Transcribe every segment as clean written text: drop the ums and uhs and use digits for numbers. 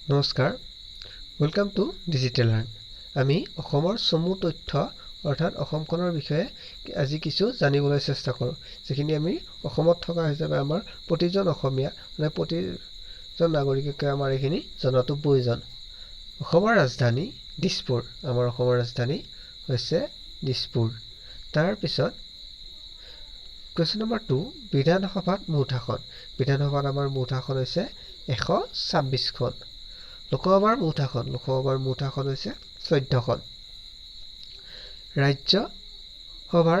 নমস্কাৰ, welcome to digital learn. আমি অসমৰ চমু তথ্য অৰ্থাৎ অসমখনৰ বিষয়ে আজি কিছু জানিবলৈ চেষ্টা কৰোঁ, যিখিনি আমি অসমত থকা হিচাপে আমাৰ প্ৰতিজন অসমীয়া মানে প্ৰতিজন নাগৰিককে আমাৰ এইখিনি জনাটো প্ৰয়োজন। অসমৰ ৰাজধানী দিছপুৰ। আমাৰ অসমৰ ৰাজধানী হৈছে দিছপুৰ। তাৰপিছত কুৱেশ্যন নম্বৰ 2, বিধানসভাত মুঠ আসন। বিধানসভাত আমাৰ মুঠ আসন হৈছে 126খন। লোকসভাৰ মুঠ আসন হৈছে 14খন। ৰাজ্যসভাৰ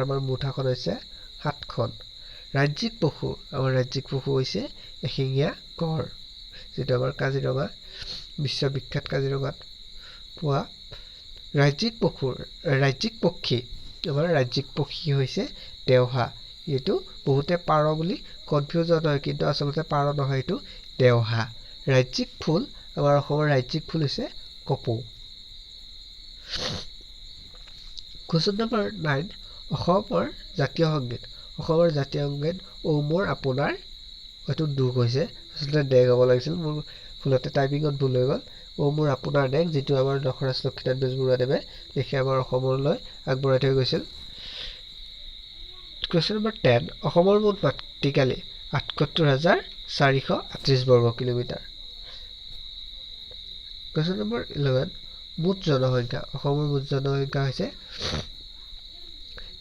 আমাৰ মুঠ আসন হৈছে 7খন। ৰাজ্যিক পশু হৈছে এশিঙীয়া গঁড়, যিটো আমাৰ কাজিৰঙা বিশ্ববিখ্যাত কাজিৰঙাত পোৱা। ৰাজ্যিক পক্ষী হৈছে দেওহা। এইটো বহুতে পাৰ বুলি কনফিউজন হয়, কিন্তু আচলতে পাৰ নহয়, এইটো দেওহা। ৰাজ্যিক ফুল, আমাৰ অসমৰ ৰাজ্যিক ফুল হৈছে কপৌ। কুৱেশ্যন নম্বৰ 9, অসমৰ জাতীয় সংগীত। অসমৰ জাতীয় সংগীত ঔ মোৰ আপোনাৰ, এইটো দুখ হৈছে, আচলতে ডেক হ'ব লাগিছিল, মোৰ ভুলতে টাইপিঙত ভুল হৈ গ'ল। ঔ মোৰ আপোনাৰ দেশ, যিটো আমাৰ নখৰাজ লক্ষ্মীনাথ বেজবৰুৱাদেৱে লিখি আমাৰ অসমলৈ আগবঢ়াই থৈ গৈছিল। কুৱেশ্যন নম্বৰ 10, অসমৰ মুঠ মাটিকালি ৭৮,৪৩৮ বৰ্গ কিলোমিটাৰ। কুৱেশ্যন নম্বৰ 11, মুঠ জনসংখ্যা। অসমৰ মুঠ জনসংখ্যা হৈছে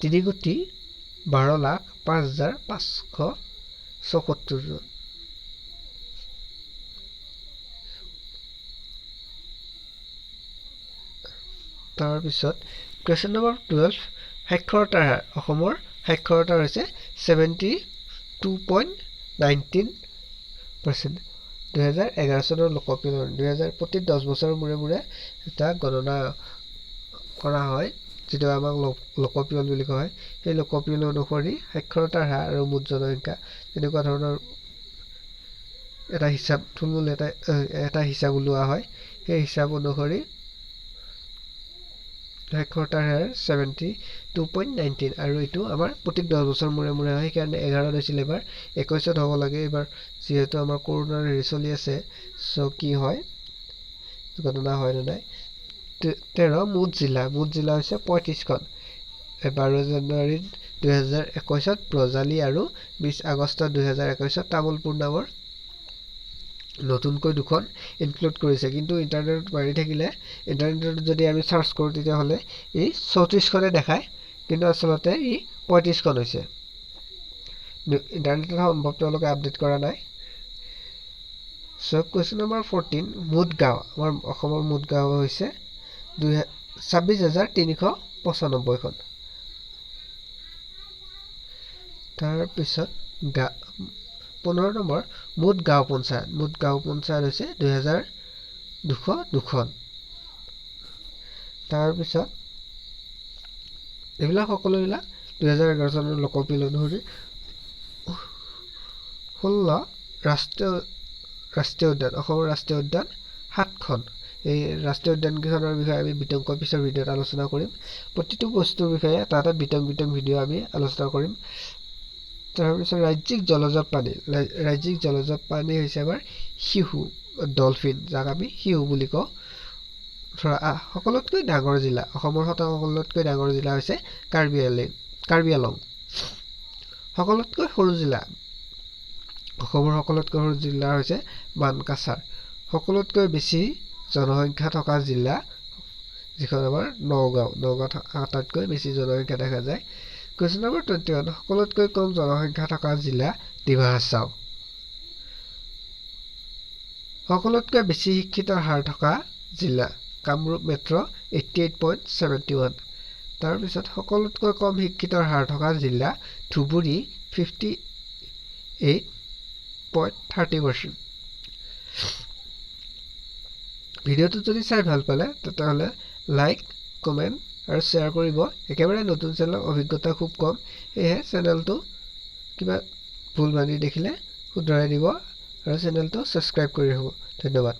3,12,05,574 জন। তাৰপিছত কুৱেশ্যন নম্বৰ 12, সাক্ষৰতাৰ হাৰ। অসমৰ সাক্ষৰতা হৈছে 72.19%। 2011 চনৰ লোকপিয়ল প্ৰতি 10 বছৰৰ মূৰে মূৰে এটা গণনা কৰা হয়, যিটো আমাক লোকপিয়ল বুলি কোৱা হয়। সেই লোকপিয়ল অনুসৰি সাক্ষৰতাৰ হাৰ আৰু মুঠ জনসংখ্যা তেনেকুৱা ধৰণৰ এটা হিচাপ ওলোৱা হয়। সেই হিচাপ অনুসৰি সাক্ষৰতাৰ হাৰ 72.19, আৰু এইটো আমাৰ প্ৰতি 10 বছৰ মূৰে মূৰে হয়। সেইকাৰণে 11 হৈছিল, এবাৰ 21 হ'ব লাগে। এইবাৰ যিহেতু আমাৰ কৰোণাৰ হেৰি চলি আছে, চ' কি হয় গণনা হয় নে নাই। 13, মুঠ জিলা হৈছে 35খন। 12 জানুৱাৰী 2021 ব্ৰজালী আৰু 20 আগষ্ট 2021 তামুলপুৰ নামৰ নতুনকৈ 2খন ইনক্লুড কৰিছে। কিন্তু ইণ্টাৰনেটত মাৰি থাকিলে, ইণ্টাৰনেটত যদি আমি চাৰ্চ কৰোঁ, তেতিয়াহ'লে ই 34খনে দেখায়, কিন্তু আচলতে ই 35খন হৈছে। ইণ্টাৰনেটত সম্ভৱ তেওঁলোকে আপডেট কৰা নাই। চ' কুৱেশ্যন নম্বৰ 14, মুঠ গাঁও। আমাৰ অসমৰ মুঠ গাঁও হৈছে 26,395খন। তাৰপিছত 15 নম্বৰ, মুঠ গাঁও পঞ্চায়ত হৈছে 2,202খন। তাৰপিছত এইবিলাক সকলোবিলাক 2011 চনৰ লোকপিয়ল অনুসৰি 16 ৰাষ্ট্ৰীয় উদ্যান। অসমৰ ৰাষ্ট্ৰীয় উদ্যান 7খন। এই ৰাষ্ট্ৰীয় উদ্যানকেইখনৰ বিষয়ে আমি বিতংকৈ পিছৰ ভিডিঅ'ত আলোচনা কৰিম। প্ৰতিটো বস্তুৰ বিষয়ে এটা বিতং ভিডিঅ' আমি আলোচনা কৰিম। তাৰপিছত ৰাজ্যিক জলজ প্ৰাণী হৈছে আমাৰ শিহু, ডলফিন, যাক আমি শিহু বুলি কওঁ। সকলোতকৈ ডাঙৰ জিলা। অসমৰ সকলোতকৈ ডাঙৰ জিলা হৈছে কাৰ্বি আংলং। সকলোতকৈ সৰু জিলা। অসমৰ সকলোতকৈ সৰু জিলা হৈছে মানকাছাৰ। সকলোতকৈ বেছি জনসংখ্যা থকা জিলা, যিখন আমাৰ নগাঁৱত আটাইতকৈ বেছি জনসংখ্যা দেখা যায়। কুৱেশ্যন নম্বৰ 21, সকলোতকৈ কম জনসংখ্যা থকা জিলা ডিমা হাছাও। সকলোতকৈ বেছি শিক্ষিতৰ হাৰ থকা জিলা কামৰূপ মেট্ৰ 88.71। তাৰপিছত সকলোতকৈ কম শিক্ষিতৰ হাৰ থকা জিলা ধুবুৰী 58.30%। ভিডিঅ'টো যদি চাই ভাল পালে, তেতিয়াহ'লে লাইক, কমেণ্ট আৰু শ্বেয়াৰ কৰিব। একেবাৰে নতুন চেনেল, অভিজ্ঞতা খুব কম, সেয়েহে চেনেলটো কিবা ভুল বান্ধি দেখিলে শুধৰাই দিব আৰু চেনেলটো ছাবস্ক্ৰাইব কৰি ৰাখিব। ধন্যবাদ।